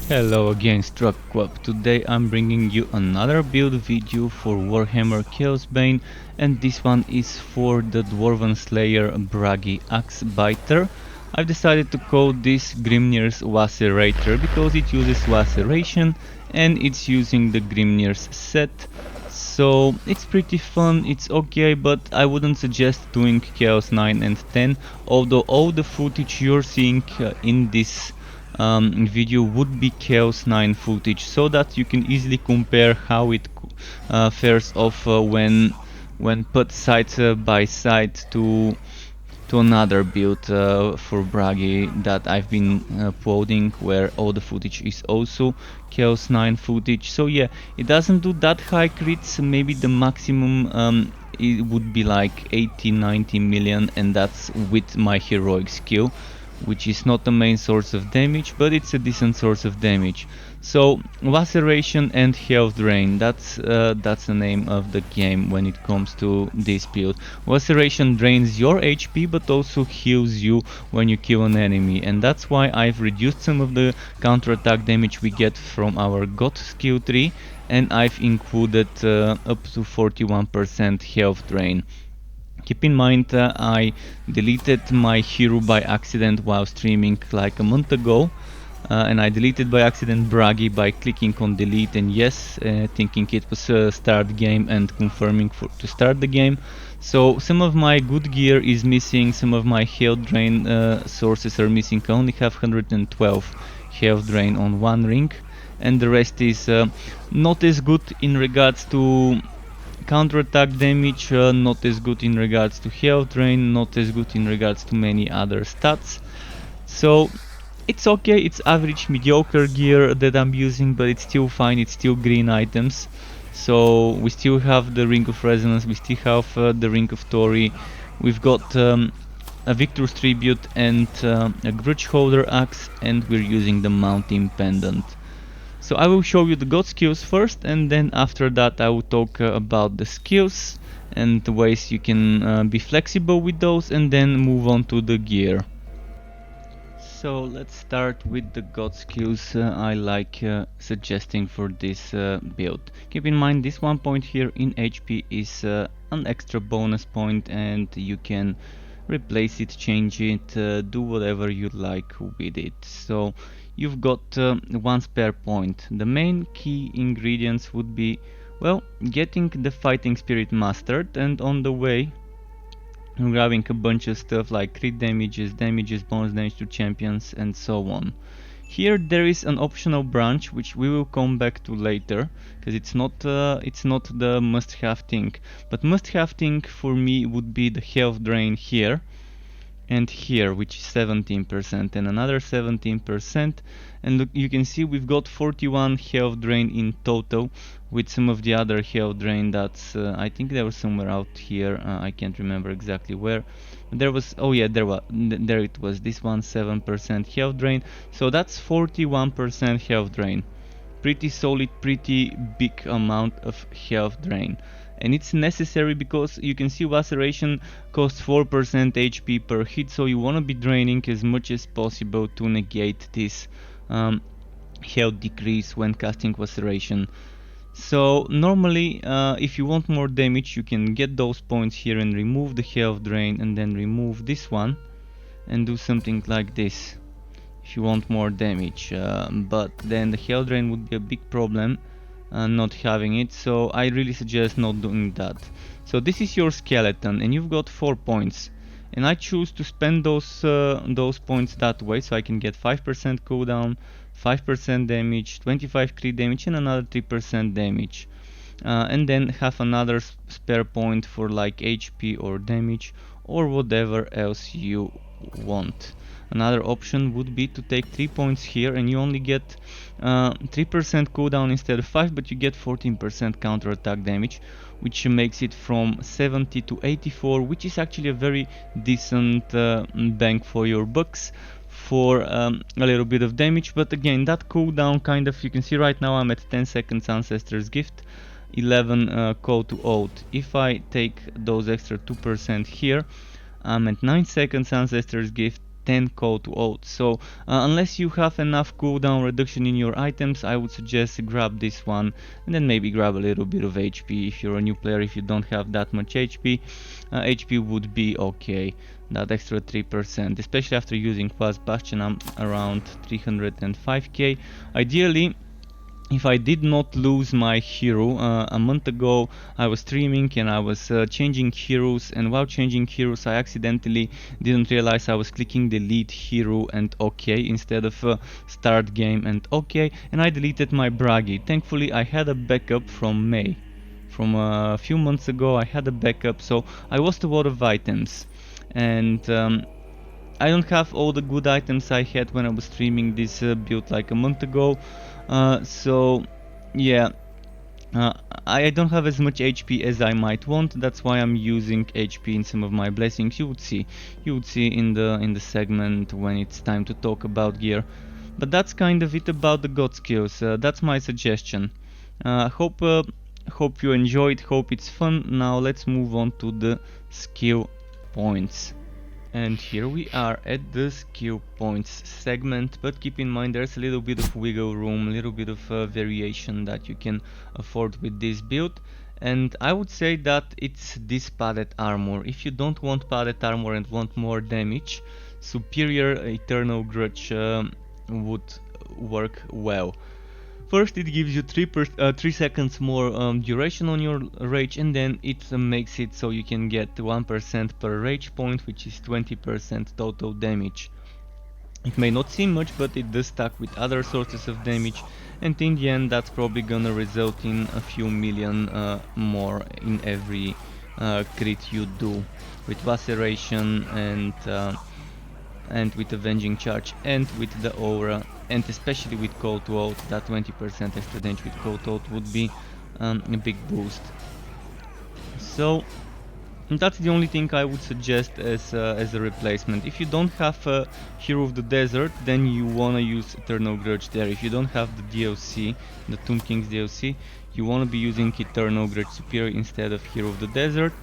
Hello again, Struck Club. Today I'm bringing you another build video for Warhammer Chaosbane, and this one is for the Dwarven Slayer Bragi Axe Biter. I've decided to call this Grimnir's Lacerator because it uses laceration and it's using the Grimnir's set. So it's pretty fun, it's okay, but I wouldn't suggest doing Chaos 9 and 10, although all the footage you're seeing in this video would be Chaos 9 footage, so that you can easily compare how it fares off when put side by side to another build for Bragi that I've been uploading, where all the footage is also Chaos 9 footage. So yeah, it doesn't do that high crits, maybe the maximum it would be like 80-90 million, and that's with my heroic skill, which is not the main source of damage, but it's a decent source of damage. So laceration and health drain, that's the name of the game when it comes to this build. Laceration drains your HP but also heals you when you kill an enemy, and that's why I've reduced some of the counterattack damage we get from our God skill tree, and I've included up to 41% health drain. Keep in mind I deleted my hero by accident while streaming like a month ago, and I deleted by accident Bragi by clicking on delete and yes, thinking it was start game and confirming to start the game. So some of my good gear is missing, some of my health drain sources are missing. I only have 112 health drain on one ring, and the rest is not as good in regards to counterattack damage, not as good in regards to health drain, not as good in regards to many other stats. So it's okay, it's average mediocre gear that I'm using, but it's still fine, it's still green items. So we still have the Ring of Resonance, we still have the Ring of Tori, we've got a Victor's Tribute and a Grudge Holder Axe, and we're using the Mountain Pendant. So I will show you the god skills first, and then after that I will talk about the skills and the ways you can be flexible with those, and then move on to the gear. So let's start with the god skills I like suggesting for this build. Keep in mind this 1 point here in HP is an extra bonus point, and you can replace it, change it, do whatever you like with it. So you've got one spare point. The main key ingredients would be, well, getting the fighting spirit mastered, and on the way grabbing a bunch of stuff like crit damages, bonus damage to champions, and so on. Here there is an optional branch which we will come back to later, because it's not the must-have thing. But must-have thing for me would be the health drain here and here, which is 17% and another 17%, and look, you can see we've got 41 health drain in total, with some of the other health drain that's I think they were somewhere out here, I can't remember exactly where. There was, oh yeah, there it was, this one, 7% health drain, so that's 41% health drain. Pretty solid, pretty big amount of health drain, and it's necessary because you can see laceration costs 4% HP per hit, so you want to be draining as much as possible to negate this health decrease when casting laceration. So normally if you want more damage, you can get those points here and remove the health drain, and then remove this one and do something like this if you want more damage, but then the health drain would be a big problem not having it, so I really suggest not doing that. So this is your skeleton, and you've got 4 points, and I choose to spend those points that way, so I can get 5% cooldown, 5% damage, 25 crit damage, and another 3% damage, and then have another spare point for like HP or damage or whatever else you want. Another option would be to take 3 points here, and you only get 3% cooldown instead of 5, but you get 14% counter attack damage, which makes it from 70 to 84, which is actually a very decent bang for your bucks for a little bit of damage. But again, that cooldown kind of, you can see right now I'm at 10 seconds Ancestor's Gift, 11 Call to Oath. If I take those extra 2% here, I'm at 9 seconds Ancestor's Gift, 10 call to ult. So unless you have enough cooldown reduction in your items, I would suggest grab this one and then maybe grab a little bit of HP if you're a new player. If you don't have that much HP, HP would be okay. That extra 3%, especially after using Fast Bastion, I'm around 305k. Ideally, if I did not lose my hero, a month ago I was streaming and I was changing heroes, and while changing heroes I accidentally didn't realize I was clicking delete hero and OK instead of start game and OK, and I deleted my Bragi. Thankfully I had a backup from May. From a few months ago I had a backup, so I lost a lot of items, and I don't have all the good items I had when I was streaming this build like a month ago. So yeah, I don't have as much HP as I might want. That's why I'm using HP in some of my blessings. You would see in the segment when it's time to talk about gear. But that's kind of it about the god skills. That's my suggestion. Hope you enjoyed. Hope it's fun. Now let's move on to the skill points. And here we are at the skill points segment, but keep in mind there's a little bit of wiggle room, a little bit of variation that you can afford with this build. And I would say that it's this padded armor. If you don't want padded armor and want more damage, superior Eternal Grudge would work well. First, it gives you 3 seconds more duration on your rage, and then it makes it so you can get 1% per rage point, which is 20% total damage. It may not seem much, but it does stack with other sources of damage, and in the end that's probably gonna result in a few million more in every crit you do, with Laceration and with Avenging Charge and with the Aura, and especially with Call to Ult. That 20% extra damage with Call to Ult would be a big boost. So that's the only thing I would suggest as a replacement. If you don't have a Hero of the Desert, then you wanna use Eternal Grudge there. If you don't have the DLC, the Tomb King's DLC, you wanna be using Eternal Grudge Superior instead of Hero of the Desert.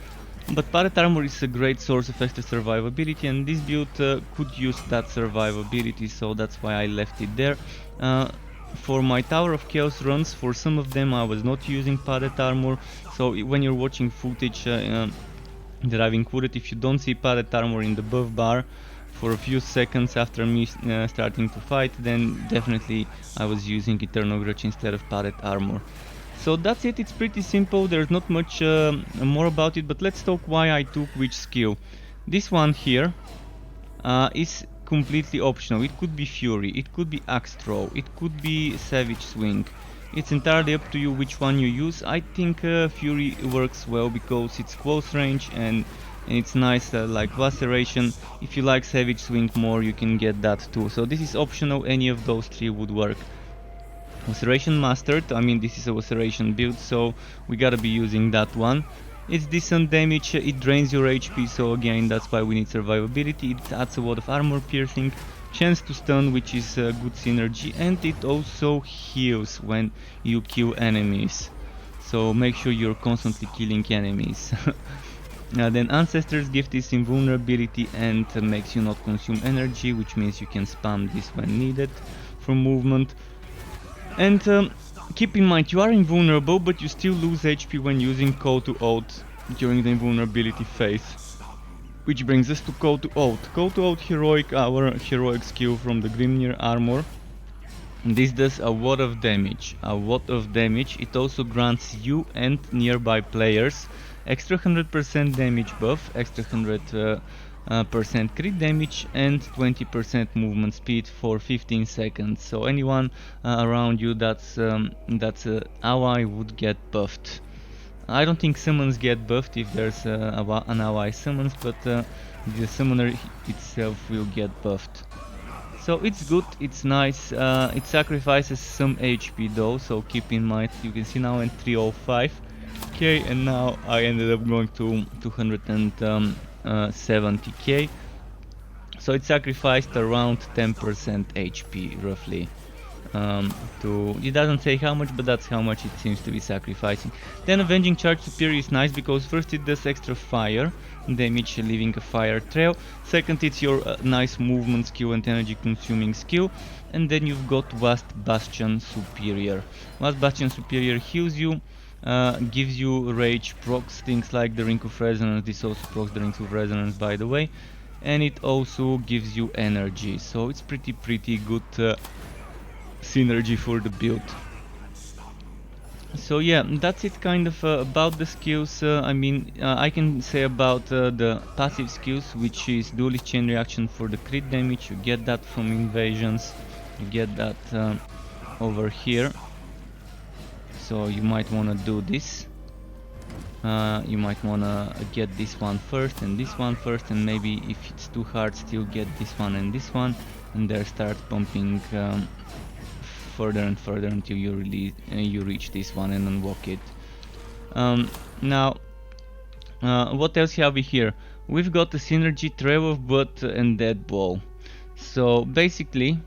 But padded armor is a great source of extra survivability, and this build could use that survivability, so that's why I left it there. For my Tower of Chaos runs, for some of them I was not using padded armor, so when you're watching footage that I've included, if you don't see padded armor in the buff bar for a few seconds after me starting to fight, then definitely I was using Eternal Grudge instead of padded armor. So that's it, it's pretty simple, there's not much more about it, but let's talk why I took which skill. This one here is completely optional. It could be Fury, it could be Axe Throw, it could be Savage Swing. It's entirely up to you which one you use. I think Fury works well because it's close range and it's nice, like Laceration. If you like Savage Swing more, you can get that too. So this is optional, any of those three would work. Laceration Mastered, I mean this is a Laceration build, so we gotta be using that one. It's decent damage, it drains your HP, so again that's why we need survivability. It adds a lot of armor piercing, chance to stun, which is a good synergy, and it also heals when you kill enemies. So make sure you're constantly killing enemies. Then Ancestor's Gift is invulnerability and makes you not consume energy, which means you can spam this when needed for movement. And keep in mind, you are invulnerable, but you still lose HP when using Call to Ult during the invulnerability phase. Which brings us to Call to Ult. Call to Ult Heroic, our heroic skill from the Grimnir armor. This does a lot of damage, It also grants you and nearby players extra 100% damage buff, extra 100% crit damage and 20% movement speed for 15 seconds. So anyone around you that's an ally would get buffed. I don't think summons get buffed if there's an ally summons, but the summoner itself will get buffed. So it's good, it's nice, it sacrifices some HP though, so keep in mind. You can see now I'm 305k and now I ended up going to 270k. So it sacrificed around 10% HP roughly. It doesn't say how much, but that's how much it seems to be sacrificing. Then Avenging Charge Superior is nice because first it does extra fire damage, leaving a fire trail. Second, it's your nice movement skill and energy consuming skill. And then you've got Vast Bastion Superior. Vast Bastion Superior heals you, gives you rage, procs things like the Ring of Resonance. This also procs the Rings of Resonance, by the way. And it also gives you energy, so it's pretty good synergy for the build. So yeah, that's it kind of about the skills. I can say about the passive skills, which is Duelist Chain Reaction for the crit damage. You get that from invasions, you get that over here. So you might want to do this. You might want to get this one first and this one first, and maybe if it's too hard, still get this one and this one, and there start pumping further and further until you reach this one and unlock it. Now, what else have we here? We've got the synergy, Trail of Blood, and Dead Ball. So basically,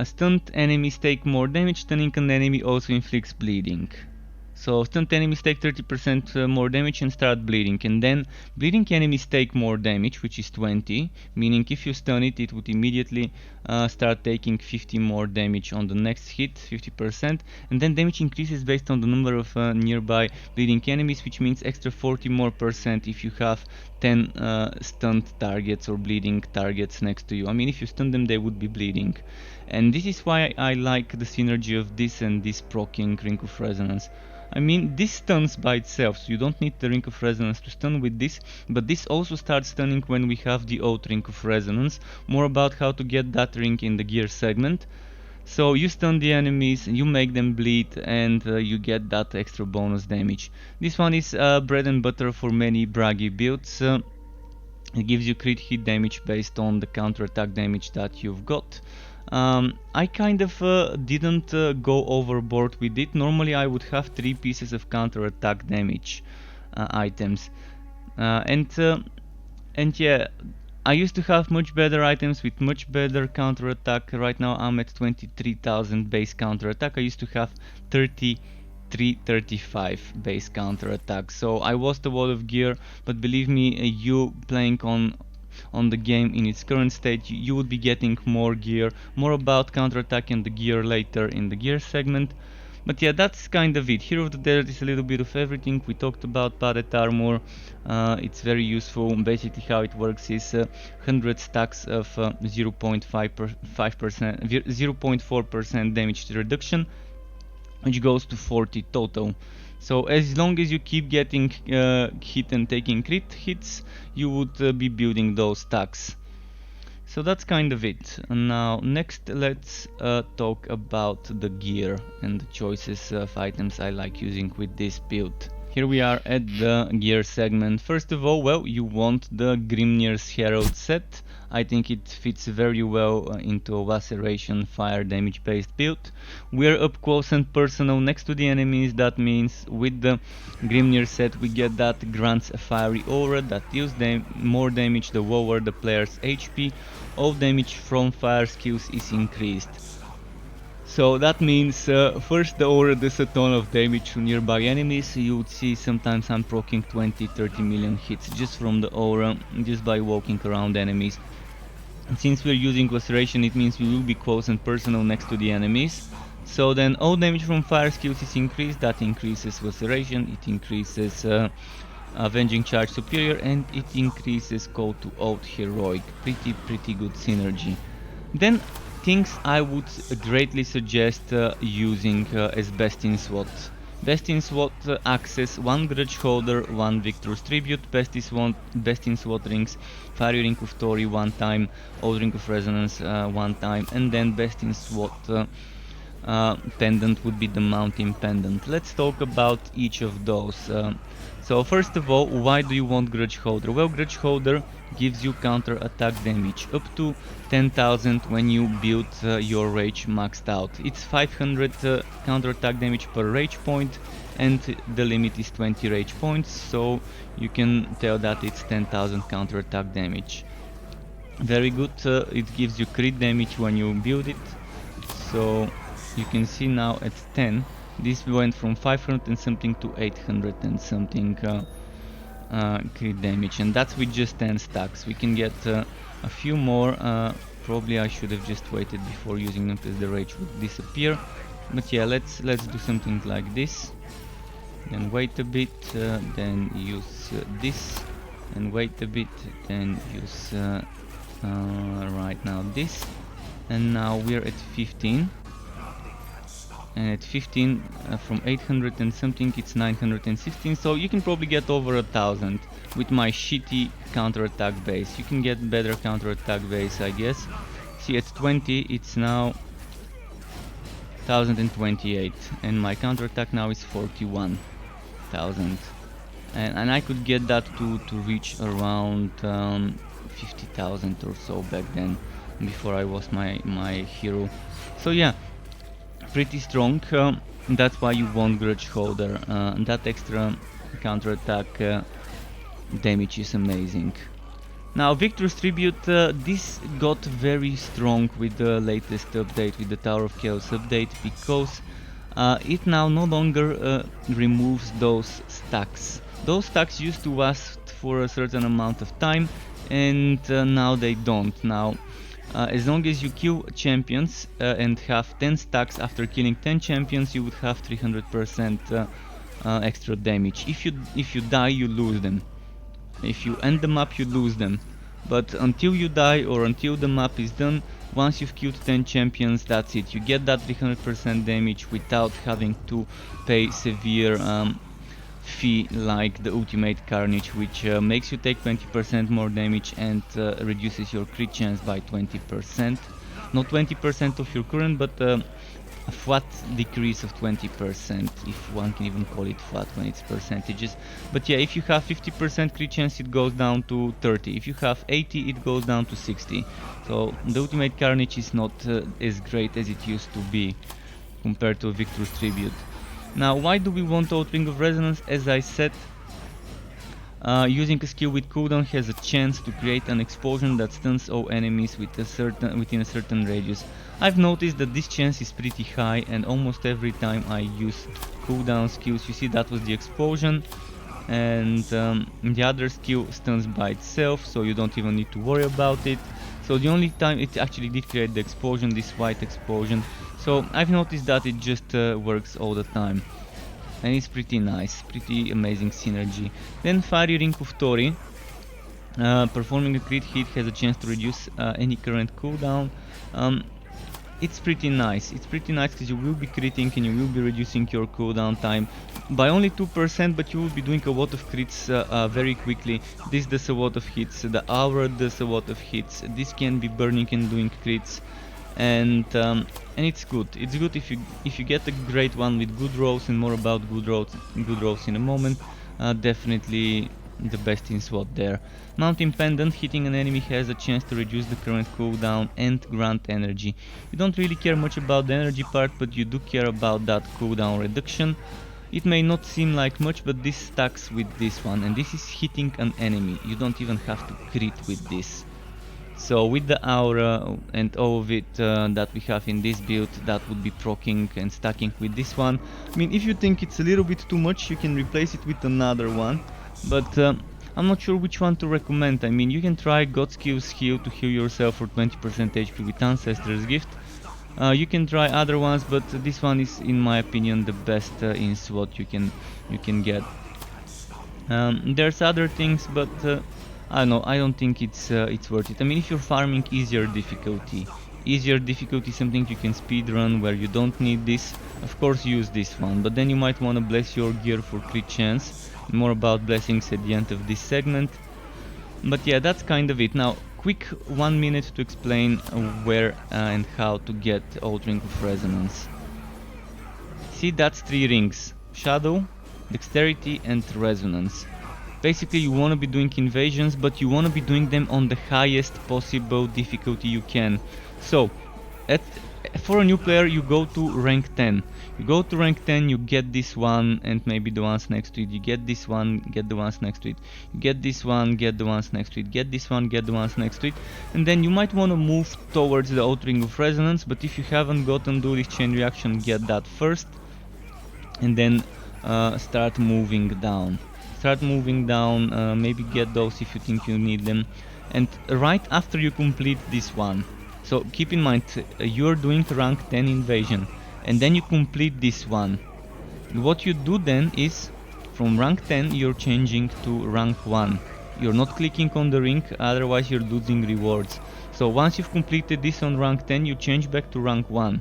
stunned enemies take more damage. Stunning an enemy also inflicts bleeding. So stunned enemies take 30% more damage and start bleeding, and then bleeding enemies take more damage, which is 20, meaning if you stun it, it would immediately start taking 50 more damage on the next hit, 50%, and then damage increases based on the number of nearby bleeding enemies, which means extra 40 more percent if you have 10 stunned targets or bleeding targets next to you. I mean, if you stun them, they would be bleeding. And this is why I like the synergy of this and this proccing Ring of Resonance. I mean, this stuns by itself, so you don't need the Ring of Resonance to stun with this, but this also starts stunning when we have the old Ring of Resonance. More about how to get that ring in the gear segment. So you stun the enemies, you make them bleed, and you get that extra bonus damage. This one is bread and butter for many braggy builds. It gives you crit hit damage based on the counter attack damage that you've got. I kind of didn't go overboard with it. Normally I would have 3 pieces of counter attack damage items, and yeah, I used to have much better items with much better counter attack. Right now I'm at 23,000 base counter attack. I used to have 35 base counter attack, so I lost a lot of gear, but believe me, you playing on the game in its current state, you would be getting more gear. More about counterattack and the gear later in the gear segment. But yeah, that's kind of it. Hero of the Desert is a little bit of everything. We talked about padded armor. It's very useful. Basically how it works is 100 stacks of 0.4% damage reduction, which goes to 40 total. So as long as you keep getting hit and taking crit hits, you would be building those stacks. So that's kind of it. And now next let's talk about the gear and the choices of items I like using with this build. Here we are at the gear segment. First of all, well, you want the Grimnir's Herald set. I think it fits very well into a Laceration fire damage based build. We're up close and personal next to the enemies. That means with the Grimnir set we get that grants a fiery aura that deals more damage the lower the player's HP. All damage from fire skills is increased. So that means first the aura does a ton of damage to nearby enemies. You would see sometimes I'm proccing 20-30 million hits just from the aura, just by walking around enemies. And since we're using Laceration, it means we will be close and personal next to the enemies. So then all damage from fire skills is increased. That increases Laceration, it increases Avenging Charge Superior, and it increases Call to Oath Heroic. Pretty good synergy. Then things I would greatly suggest using as best in SWAT. Best in SWAT access 1 Grudge Holder, 1 Victor's Tribute, best in SWAT rings, Fiery Ring of Tori 1 time, Old Ring of Resonance 1 time, and then best in SWAT pendant would be the Mountain Pendant. Let's talk about each of those. So first of all, why do you want Grudge Holder? Well, Grudge Holder gives you counter attack damage up to 10,000 when you build your rage maxed out. It's 500 counter attack damage per rage point, and the limit is 20 rage points, so you can tell that it's 10,000 counter attack damage. Very good. It gives you crit damage when you build it. So you can see now at 10 this went from 500 and something to 800 and something crit damage, and that's with just 10 stacks. We can get a few more. Probably I should have just waited before using them because the rage would disappear. But yeah, let's do something like this. Then wait a bit, then use this, and wait a bit, then use right now this, and now we're at 15. And at 15 from 800 and something it's 916, so you can probably get over 1000 with my shitty counterattack base. You can get better counterattack base, I guess. See, at 20 it's now 1028 and my counterattack now is 41,000, and I could get that to reach around 50,000 or so back then, before I was my hero. So yeah, pretty strong. That's why you want Grudge Holder. That extra counterattack damage is amazing. Now Victor's Tribute, this got very strong with the latest update, with the Tower of Chaos update, because it now no longer removes those stacks. Those stacks used to last for a certain amount of time, and now they don't. Now as long as you kill champions and have 10 stacks after killing 10 champions, you would have 300% extra damage. If you die, you lose them. If you end the map, you lose them. But until you die or until the map is done, once you've killed 10 champions, that's it. You get that 300% damage without having to pay severe fee like the Ultimate Carnage, which makes you take 20% more damage and reduces your crit chance by 20%. Not 20% of your current, but a flat decrease of 20%, if one can even call it flat when it's percentages. But yeah, if you have 50% crit chance, it goes down to 30. If you have 80, it goes down to 60. So the Ultimate Carnage is not as great as it used to be compared to Victor's Tribute. Now, why do we want Ring of Resonance? As I said, using a skill with cooldown has a chance to create an explosion that stuns all enemies within a certain radius. I've noticed that this chance is pretty high, and almost every time I use cooldown skills, you see that was the explosion, and the other skill stuns by itself, so you don't even need to worry about it. So the only time it actually did create the explosion, this white explosion, so I've noticed that it just works all the time. And it's pretty nice, pretty amazing synergy. Then Fiery Ring of Tori. Performing a crit hit has a chance to reduce any current cooldown. It's pretty nice. It's pretty nice because you will be critting and you will be reducing your cooldown time by only 2%, but you will be doing a lot of crits very quickly. This does a lot of hits, the aura does a lot of hits, this can be burning and doing crits, and it's good. It's good if you get a great one with good rolls, and more about good rolls in a moment. Definitely the best in SWAT there. Mountain Pendant, hitting an enemy has a chance to reduce the current cooldown and grant energy. You don't really care much about the energy part, but you do care about that cooldown reduction. It may not seem like much, but this stacks with this one, and this is hitting an enemy. You don't even have to crit with this. So with the aura and all of it that we have in this build, that would be proccing and stacking with this one. I mean, if you think it's a little bit too much, you can replace it with another one, but I'm not sure which one to recommend. I mean, you can try Godskill's Heal to heal yourself for 20% HP with Ancestor's Gift. You can try other ones, but this one is, in my opinion, the best in SWAT you can get. There's other things, but I don't know, I don't think it's worth it. I mean, if you're farming easier difficulty something you can speedrun where you don't need this, of course use this one, but then you might want to bless your gear for crit chance. More about blessings at the end of this segment. But yeah, that's kind of it. Now, quick 1 minute to explain where and how to get Ring of Resonance. See, that's 3 rings: Shadow, Dexterity and Resonance. Basically, you want to be doing invasions, but you want to be doing them on the highest possible difficulty you can. So, at for a new player, you go to rank 10. You go to rank 10, you get this one and maybe the ones next to it. You get this one, get the ones next to it. You get this one, get the ones next to it. Get this one, get the ones next to it. And then you might want to move towards the Outer Ring of Resonance, but if you haven't gotten do this chain reaction, get that first. And then start moving down. Start moving down, maybe get those if you think you need them. And right after you complete this one, so keep in mind, you're doing rank 10 invasion, and then you complete this one. What you do then is, from rank 10 you're changing to rank 1. You're not clicking on the ring, otherwise you're losing rewards. So once you've completed this on rank 10, you change back to rank 1.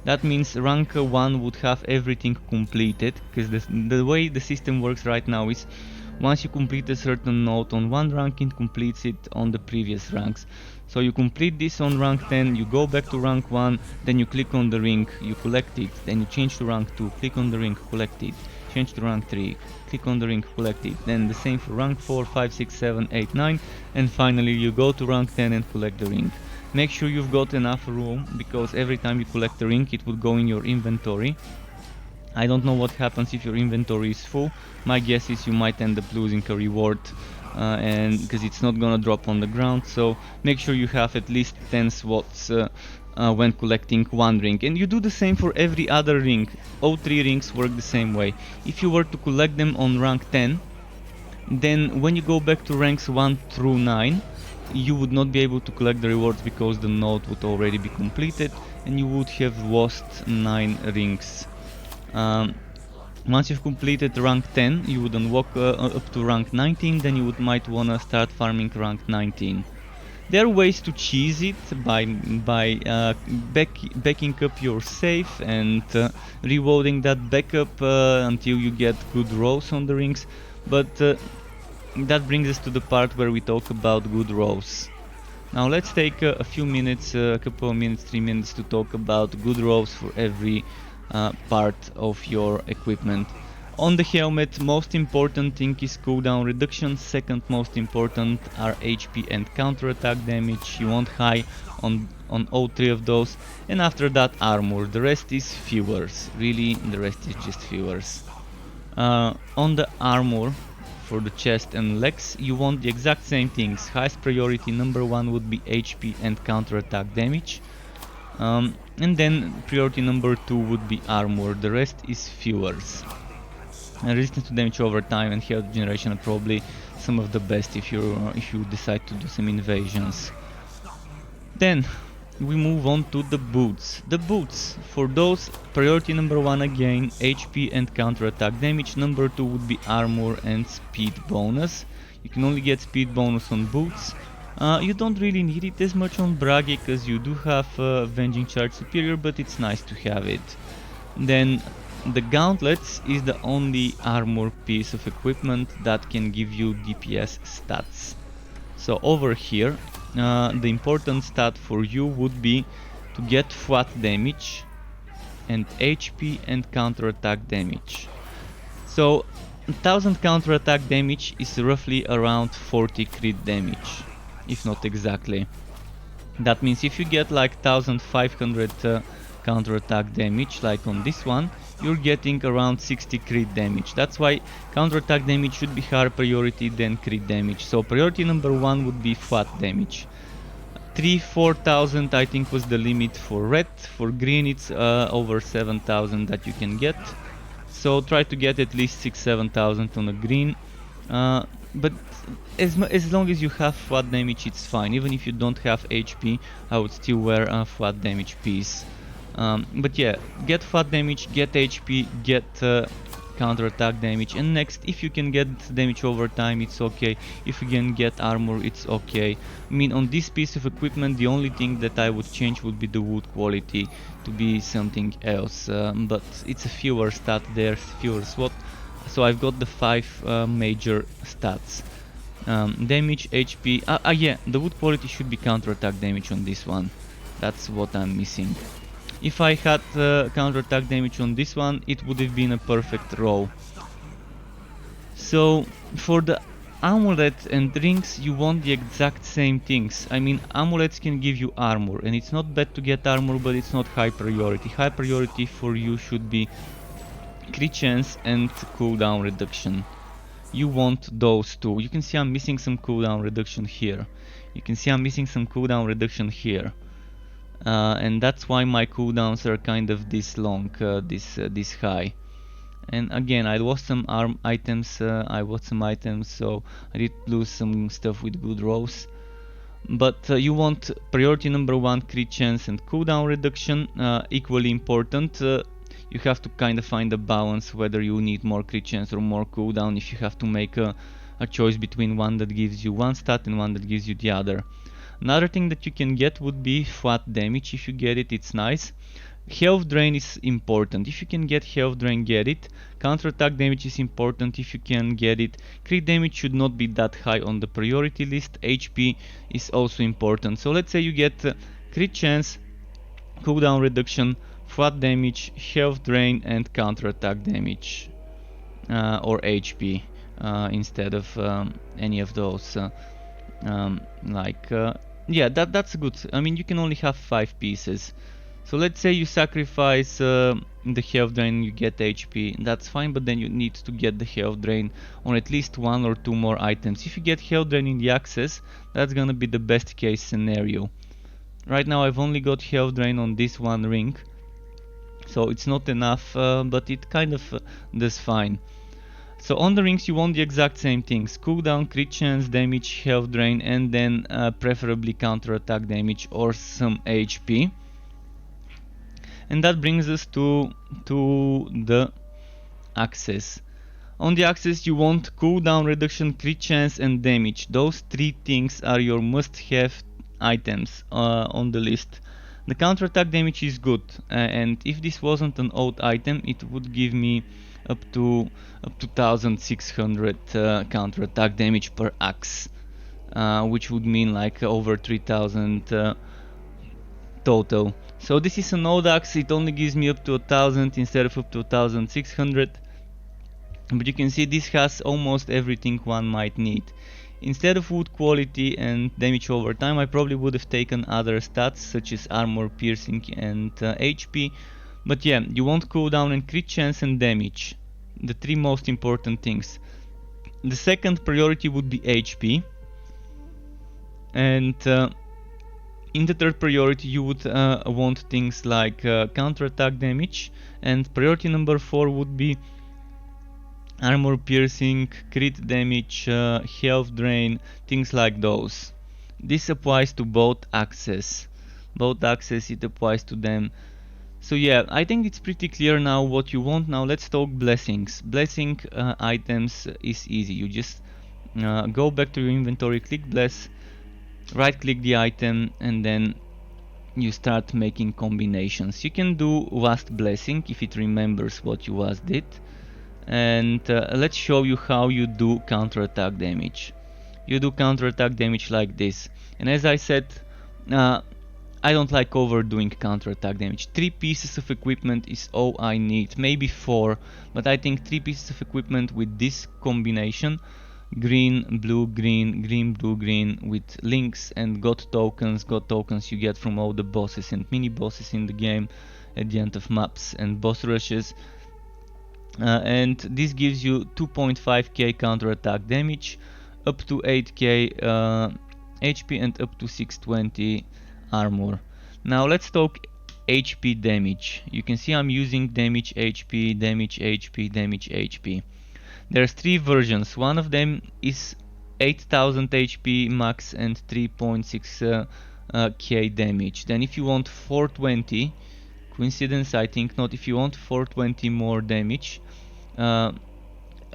That means rank 1 would have everything completed, because the way the system works right now is, once you complete a certain node on one rank, it completes it on the previous ranks. So you complete this on rank 10, you go back to rank 1, then you click on the ring, you collect it, then you change to rank 2, click on the ring, collect it, change to rank 3, click on the ring, collect it, then the same for rank 4, 5, 6, 7, 8, 9, and finally you go to rank 10 and collect the ring. Make sure you've got enough room, because every time you collect the ring it would go in your inventory. I don't know what happens if your inventory is full. My guess is you might end up losing a reward, and because it's not gonna drop on the ground. So make sure you have at least 10 slots when collecting one ring, and you do the same for every other ring. All 3 rings work the same way. If you were to collect them on rank 10, then when you go back to ranks 1 through 9, you would not be able to collect the rewards, because the node would already be completed and you would have lost 9 rings. Once you've completed rank 10, you would unlock up to rank 19, then you might wanna start farming rank 19. There are ways to cheese it by backing up your save and reloading that backup until you get good rolls on the rings, but that brings us to the part where we talk about good rolls. Now let's take a few minutes, a couple of minutes, 3 minutes to talk about good rolls for every part of your equipment. On the helmet, most important thing is cooldown reduction, second most important are HP and counterattack damage. You want high on all 3 of those, and after that armor. The rest is fewers, really the rest is just fewers. On the armor, for the chest and legs, you want the exact same things. Highest priority number 1 would be HP and counterattack damage. And then priority number 2 would be armor, the rest is fewers. And resistance to damage over time and health generation are probably some of the best if you decide to do some invasions. Then we move on to the boots. The boots, for those, priority number 1 again, HP and counterattack damage, number 2 would be armor and speed bonus. You can only get speed bonus on boots. You don't really need it as much on Bragi, because you do have Avenging Charge Superior, but it's nice to have it. Then the gauntlets is the only armor piece of equipment that can give you DPS stats. So over here, the important stat for you would be to get flat damage and HP and counterattack damage. So 1000 counterattack damage is roughly around 40 crit damage, if not exactly. That means if you get like 1500 counterattack damage, like on this one, you're getting around 60 crit damage. That's why counterattack damage should be higher priority than crit damage. So priority number 1 would be flat damage. 3-4000 I think was the limit for red. For green it's over 7000 that you can get. So try to get at least 6-7000 on a green. But as long as you have flat damage, it's fine. Even if you don't have HP, I would still wear a flat damage piece. But yeah, get flat damage, get HP, get counterattack damage, and next, if you can get damage over time, it's okay. If you can get armor, it's okay. I mean, on this piece of equipment, the only thing that I would change would be the wood quality to be something else. But it's a fewer stat there, fewer slot. So I've got the 5 major stats. Damage, HP, yeah, the wood quality should be counterattack damage on this one. That's what I'm missing. If I had counterattack damage on this one, it would have been a perfect roll. So for the amulet and rings, you want the exact same things. I mean, amulets can give you armor, and it's not bad to get armor, but it's not high priority. High priority for you should be crit chance and cooldown reduction. You want those two. You can see I'm missing some cooldown reduction here. You can see I'm missing some cooldown reduction here. And that's why my cooldowns are kind of this long, this high. And again, I lost some items, so I did lose some stuff with good rolls. But you want priority number 1 crit chance and cooldown reduction, equally important. You have to kind of find a balance whether you need more crit chance or more cooldown, if you have to make a choice between one that gives you one stat and one that gives you the other. Another thing that you can get would be flat damage. If you get it, it's nice. Health drain is important. If you can get health drain, get it. Counter-attack damage is important if you can get it. Crit damage should not be that high on the priority list. HP is also important. So let's say you get crit chance, cooldown reduction, flat damage, health drain, and counter-attack damage, or HP instead of any of those. Yeah, that's good. I mean, you can only have 5 pieces. So let's say you sacrifice the health drain, you get HP, that's fine, but then you need to get the health drain on at least 1 or 2 more items. If you get health drain in the access, that's gonna be the best case scenario. Right now I've only got health drain on this one ring, so it's not enough, but it kind of does fine. So on the rings you want the exact same things: cooldown, crit chance, damage, health drain, and then preferably counter attack damage or some HP. And that brings us to the axes. On the axes you want cooldown reduction, crit chance, and damage. Those 3 things are your must-have items on the list. The counter-attack damage is good, and if this wasn't an old item, it would give me up to 1600 counter-attack damage per axe, which would mean like over 3000 total. So this is an old axe, it only gives me up to 1000 instead of up to 1600. But you can see this has almost everything one might need. Instead of wood quality and damage over time, I probably would have taken other stats such as armor, piercing, and HP. But yeah, you want cooldown and crit chance and damage, the 3 most important things. The second priority would be HP, and in the third priority you would want things like counter-attack damage, and priority number 4 would be armor piercing, crit damage, health drain, things like those. This applies to both axes. It applies to them. So yeah, I think it's pretty clear now what you want. Now let's talk blessings. Blessing items is easy. You just go back to your inventory, click bless, right click the item, and then you start making combinations. You can do last blessing if it remembers what you last did. And let's show you how you do counter-attack damage. You do counter-attack damage like this. And as I said, I don't like overdoing counter-attack damage. 3 pieces of equipment is all I need. Maybe 4, but I think 3 pieces of equipment with this combination: green, blue, green, green, blue, green, with links and god tokens you get from all the bosses and mini bosses in the game at the end of maps and boss rushes. And this gives you 2.5k counter-attack damage, up to 8k HP, and up to 620 armor. Now let's talk HP damage. You can see I'm using damage HP, damage HP, damage HP. There's 3 versions. One of them is 8000 HP max and 3.6k damage. Then if you want 420, coincidence I think not, if you want 420 more damage,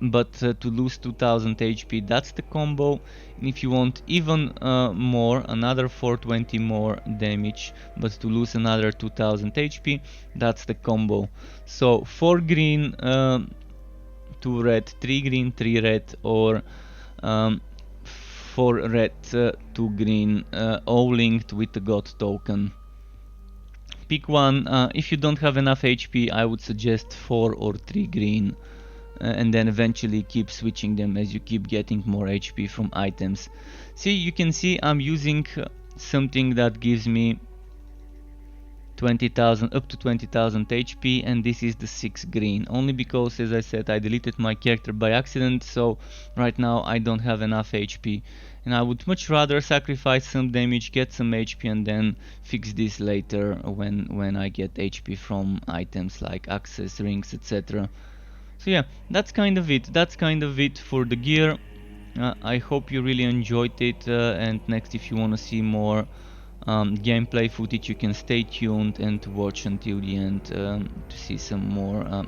but to lose 2000 HP, that's the combo. And if you want even more, another 420 more damage, but to lose another 2000 HP, that's the combo. So 4 green, 2 red, 3 green, 3 red, or 4 red, 2 green, all linked with the god token. Pick one. If you don't have enough HP, I would suggest 4 or 3 green. and then eventually keep switching them as you keep getting more HP from items. See, you can see I'm using something that gives me 20,000 up to 20,000 HP, and this is the 6 green, only because, as I said, I deleted my character by accident, so right now I don't have enough HP, and I would much rather sacrifice some damage, get some HP, and then fix this later when I get HP from items like axes, rings, etc. So yeah, that's kind of it for the gear. I hope you really enjoyed it, and next, if you want to see more gameplay footage, you can stay tuned and watch until the end to see some more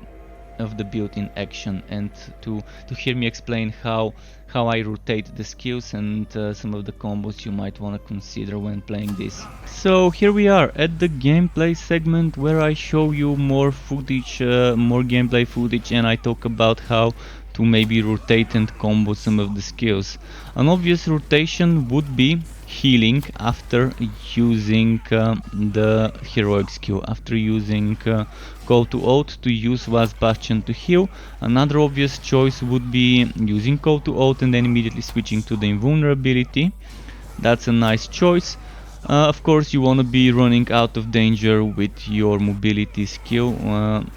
of the build in action, and to hear me explain how I rotate the skills and some of the combos you might want to consider when playing this. So here we are at the gameplay segment, where I show you more footage, more gameplay footage, and I talk about how to maybe rotate and combo some of the skills. An obvious rotation would be healing after using the heroic skill, after using call to oath to use Wasp Bastion to heal. Another obvious choice would be using call to oath and then immediately switching to the invulnerability. That's a nice choice. Of course, you want to be running out of danger with your mobility skill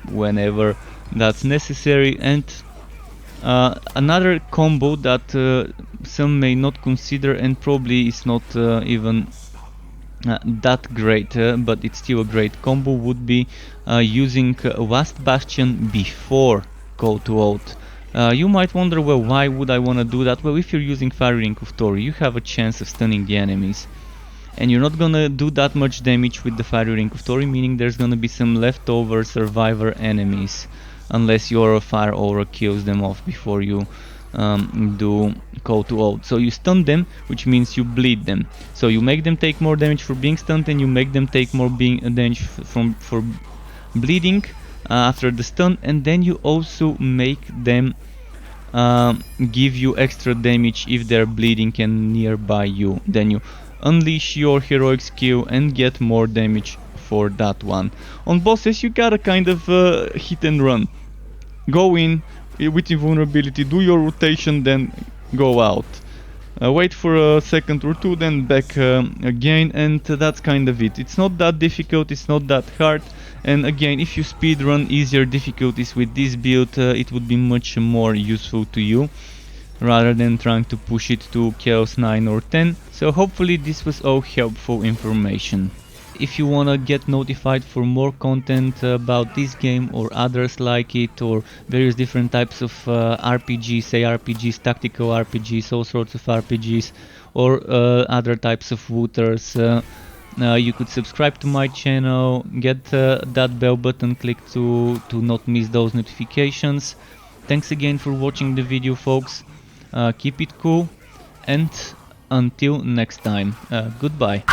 whenever that's necessary. And another combo that some may not consider, and probably is not even that great, but it's still a great combo, would be using Wasp Bastion before Call to Oath. You might wonder, well, why would I want to do that? Well, if you're using Fire Ring of Thor, you have a chance of stunning the enemies, and you're not gonna do that much damage with the Fire Ring of Thor, meaning there's gonna be some leftover survivor enemies, unless your fire aura kills them off before you do Call to Oath. So you stun them, which means you bleed them. So you make them take more damage for being stunned, and you make them take more damage for bleeding after the stun, and then you also make them give you extra damage if they're bleeding and nearby you. Then you unleash your heroic skill and get more damage for that one. On bosses, you gotta kind of hit and run. Go in with invulnerability, do your rotation, then go out. Wait for a second or two, then back again, and that's kind of it. It's not that difficult, it's not that hard, and again, if you speedrun easier difficulties with this build, it would be much more useful to you, rather than trying to push it to Chaos 9 or 10. So hopefully this was all helpful information. If you wanna get notified for more content about this game or others like it, or various different types of RPGs, ARPGs, tactical RPGs, all sorts of RPGs, or other types of wooters, you could subscribe to my channel, get that bell button clicked to not miss those notifications. Thanks again for watching the video, folks. Keep it cool, and until next time, goodbye.